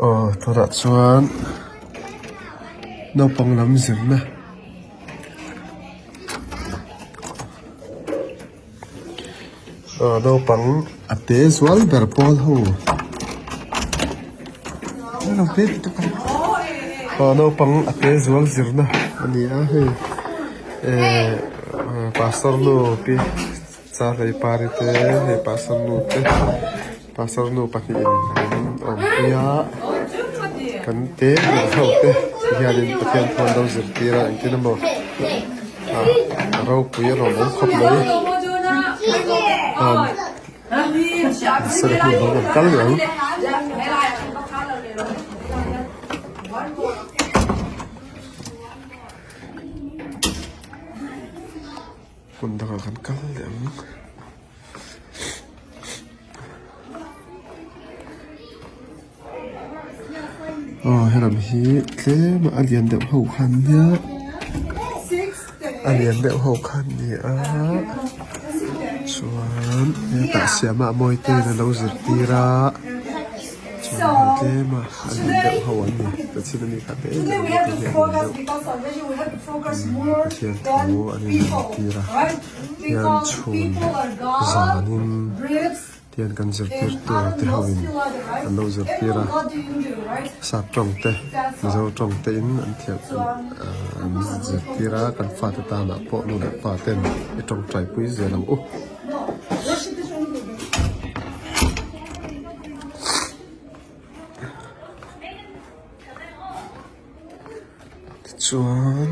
Thôi đã chuan nó bằng lắm dữ nè nó bằng à té zual ber pol ho nó té nó bằng à té zual dữ nè anh ấy pastor no pi sa lấy parite he pastor no pati in pia kan te ho te ya din pathian thon do zir tira in tin mo ro puya ro mo khop mai sa le ko do kal yang kun da kan kal yang heram hi tle ma alian de ho khan nia alian de ho khan ni a chuan ta siama moi te na lo zir tira chuan tle ma alian de ho an ni ta chin ni kha te hian tho ani tira hian chhun zanin tian kan zir tir tu te hawin an lo zir tira sap trong te zo trong te in an thiak an zir tira kan fa te ta na po nu le pa ten e trong trai pui zelam u chuan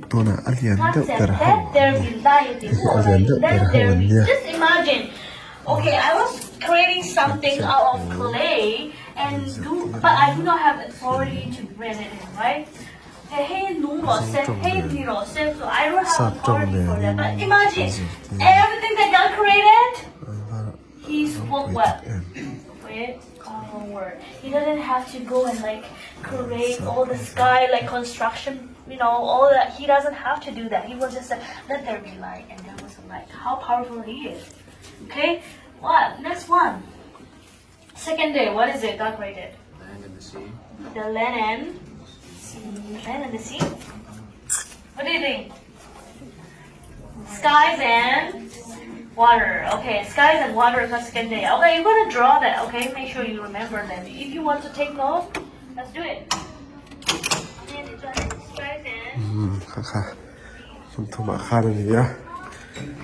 tona alian de per ho alian de per ho nia just imagine, okay, I was creating something out of clay but I do not have authority to bring it in, right? Hey, no, so I don't have authority for that. But imagine everything that God created, He spoke well. Word. He doesn't have to go and like create all the sky, like construction, all that. He doesn't have to do that. He will just say, let there be light, and there was a light. How powerful He is. Okay? What? Next one. Second day, what is it God created? Land and the sea. The land and sea. Land and the sea? What do you think? Skies and water. Okay, skies and water is the second day. Okay, you're gonna draw that. Okay, make sure you remember that. If you want to take note, let's do it. Skies and kha thuma khan ni ya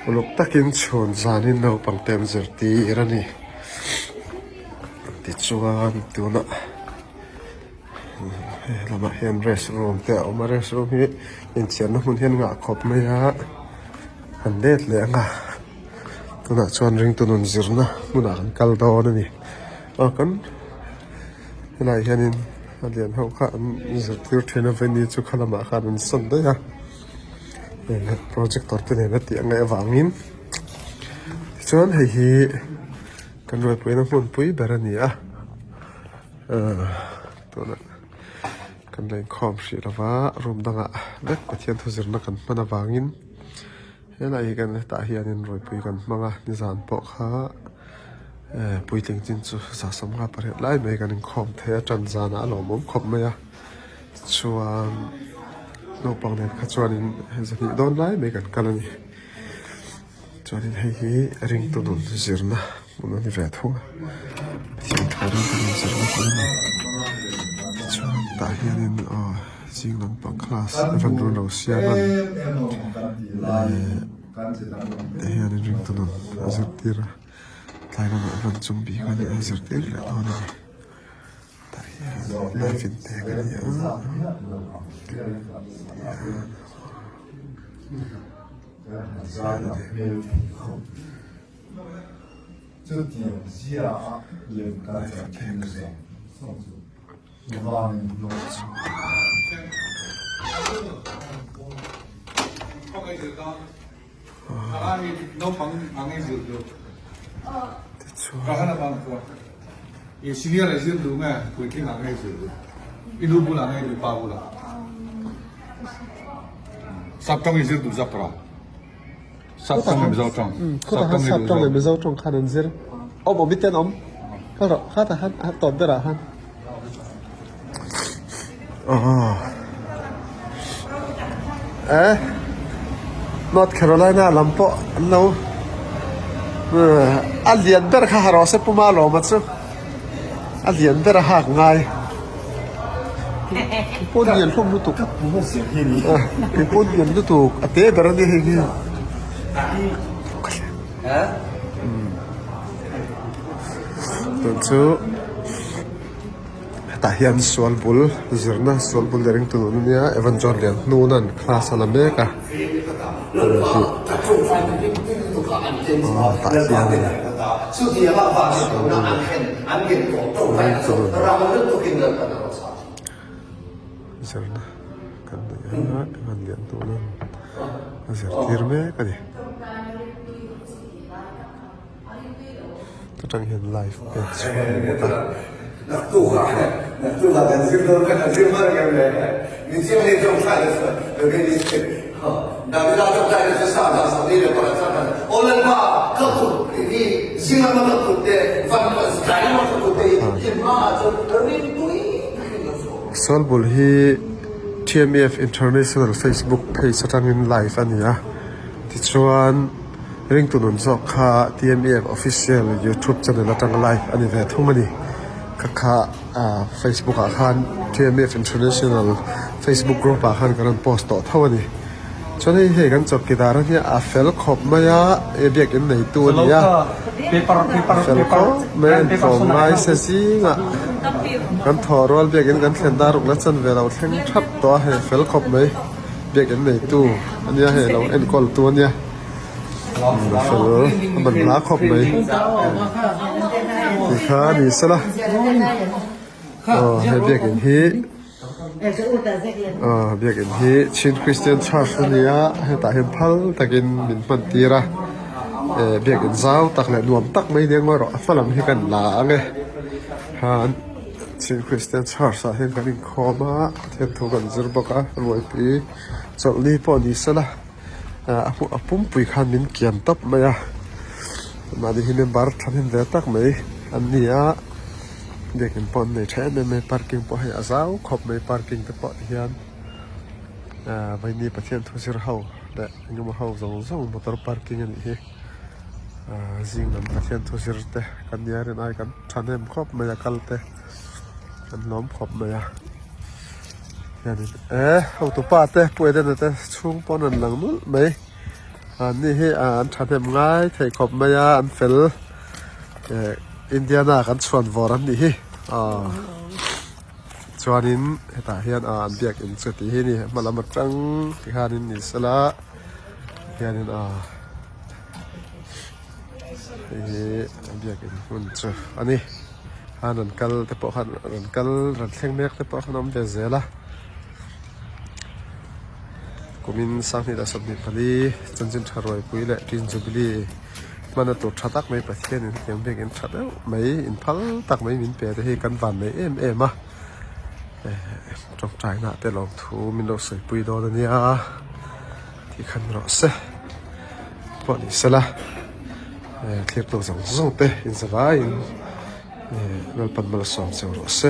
uluk takin chhon zanin no pangtem zir ti irani ti chuan tuna lama hian restroom te oma restroom hi in chian na mun hian nga khop mai ha an det le nga tuna chuan ring tunun zirna muna kan kal dawn ani kan helai hianin alian ho kha an zir tir thena veni chu khalama khan an san da ya projector te ne ti angai awangin chuan hei hi kan roi puina mun pui berani a tuna kan lein khom hri lawa room danga vek pathian thu zirna kan hmana wangin helai kan ta hianin roi pui kan hmanga nizan po kha pui tling chin chu sa sam nga pare lai mai kan khom the tan zana lo mom khop maya chuan no pang ne kha chuanin zani don lai mai kan kalani chuanin hei hi ring tu dun zirna mun ani ve thu thiam tharin tu zirna kalani chuan ta hianin jing lang pang class evan ron lo sia ban hianin ring tu dun azir tira tlaina ma van chumbi kani azir tir le thona ta hian lai fin te kani nó bằng cái gì được cả hai là bằng quoi ये सीनियर है सिर्फ दूंगा कोई की ना है सिर्फ इधर बुला नहीं इधर पार बुला सब का भी सिर्फ दूसरा पड़ा 杀生的比较重， เขาจะหาสับตรงไหนไม่เจ้าตรงขนาดนี้เอาบอกมิเตนอมเขาหรอข้าแต่ฮันตอนเดระฮันอ๋อNorth Carolina ลำปอเราอันเลียนเบอร์ข้าหารอเซปุมาหลอมาซึอันเลียนเบอร์หักง่ายพูดเลียนพวกนู้ตุกพูดเลียนนู้ตุกอัตเตะเบอร์นี่เฮงตัวชูตาเฮียนสวนบุลจิรนะสวนบุลเรื่องตัวนี้เอวันจอร์เลียนนู่นนั่นคลาสลาเมกะตาเฮียนสุดที่ว่าฟังตัวนั้นอันเก่งตัวเราเรื่องตัวกินเลยกันจิรนะกันเนี่ยเอวันเลียนตัวนั้นจิรทีร์เมกันดิจังเห็นไลฟ์เป็นช่วงตัวกันซิมโดนกันซิมมาอย่างไรนี่ซิมนี่จงใจเลยเดี๋ยวนี้สิดาวิดาจงใจเลยจะสร้างสร้างนี่เลยก็สร้างโอเลนมาก็ถูกที่ซิมมันก็ถูกเตะฟันก็สกายมันก็ถูกเตะยิมมาจนเรื่องตัวนี้สอลบุลฮี TMF International Facebook Page จังเห็นไลฟ์อันนี้อ่ะที่ชวนเรื่องตัวนั้นสอกค่ะ TMF Official YouTube Channel จังไลฟ์อันนี้แหละทุ่งมันนี่ค่ะFacebook อาคาร TMF International Facebook Group อาคารกันโพสต์ต่อเท่านี้ช่วงนี้เห็นกันจบกีฬาเรื่องนี้เฟลขบมายาเบียกอินในตัวนี้เฟลขบเมนฟอร์มไลเซซิงอ่ะกันถอดรอลเบียกอินกันเขียนดารุกและจันเวลาเข่งทับตัวให้เฟลขบไหมเบียกอินในตัวอันนี้ให้เราเอ็นกอลตัวเนี้ยเฟลมันล้าขบไหมที่ขาดีซะละให้เบียกอินที่เบียกอินที่ชินคริสเตียนชาร์ชนี่อ่ะให้ตาเห็นพัลตะกินมินปันตีระเบียกอินเจ้าตักเลยนวมตักไม่เลี้ยงว่าหรอฝรั่งให้กันหลาไงฮะชินคริสเตียนชาร์ชเห็นกันอินคอมาเทียนทุกันจิรบกะรวยปีจบลีปอดีซะละปุ่มปุยขันมินเกียนตับไหมอ่ะมาดีที่เมมบาร์ทำให้เดือดตักไหมอันนี้อ่ะเด็กin pon nei thai me parking po hai azau khop me parking te po hian vai ni pathian thusir ho le ngam ho zong motor parking ani hi jing nam pathian thusir te kan yarin ai kan thanem khop me yakal te kan lom khop me ya yani ho tu pa te puede na te chung pon an lang mul mai ani hi an thanem ngai thei khop me ya an fel Indiana kan chuan voran ni hi chuanin heta hian an biak in chuti hi ni malama tang ti hanin ni sala hianin hi biak in hun chu ani hanan kal te po han ran kal ran thleng mek te po hanam be zela kumin sangni da sabni pali chanjin tharoi puile tin jubiliมันตัวชัดตักไม่ประเทศนี่ยังเบ่งกันชัดแล้วไม่อินพัลตักไม่มินเปรตให้กันวันไม่เอ็มจงใจหน้าแต่ลองทูมินเราใส่ปุยโดนนี่ที่ขันรอเสพอดีเสละเทียบตัวส่งเตอินสบายเราปั่นมาสองเซลรอเส